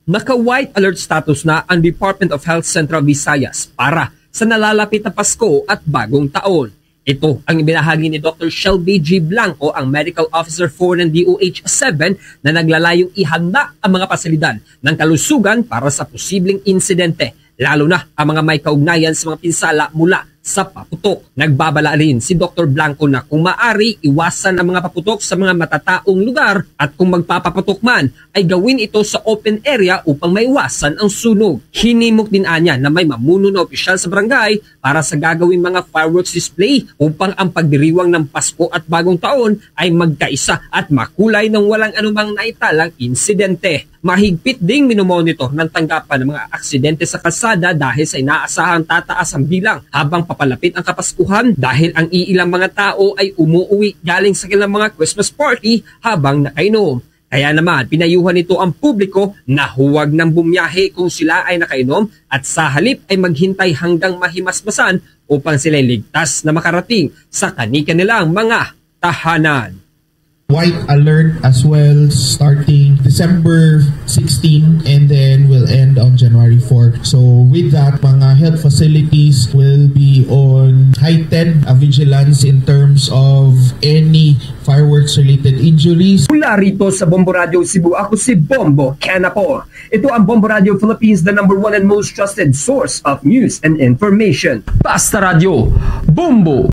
Naka-white alert status na ang Department of Health Central Visayas para sa nalalapit na Pasko at Bagong Taon. Ito ang ibinahagi ni Dr. Shelby G. Blanco, ang Medical Officer 4 ng DOH-7 na naglalayong ihanda ang mga pasilidad ng kalusugan para sa posibleng insidente, lalo na ang mga may kaugnayan sa mga pinsala mula sa paputok. Nagbabala rin si Dr. Blanco na kung maaari, iwasan ang mga paputok sa mga matataong lugar at kung magpapaputok man, ay gawin ito sa open area upang maiwasan ang sunog. Hinimok din anya na may mamuno na opisyal sa barangay para sa gagawing mga fireworks display upang ang pagdiriwang ng Pasko at Bagong Taon ay magkaisa at makulay ng walang anumang naitalang insidente. Mahigpit ding minomonitor ng tanggapan ng mga aksidente sa kalsada dahil sa inaasahang tataas ang bilang habang papalapit ang Kapaskuhan dahil ang iilang mga tao ay umuuwi galing sa kanilang mga Christmas party habang nakainom. Kaya naman pinayuhan nito ang publiko na huwag nang bumiyahe kung sila ay nakainom at sa halip ay maghintay hanggang mahimasmasan upang sila ligtas na makarating sa kani-kanilang mga tahanan. White alert as well starting December 16 and then will end on January 4. So with that, mga health facilities will be on heightened vigilance in terms of any fireworks related injuries. Mula rito sa Bombo Radio Cebu, ako si Bombo Canapo. Ito ang Bombo Radio Philippines, the #1 and most trusted source of news and information. Basta Radio, Bombo!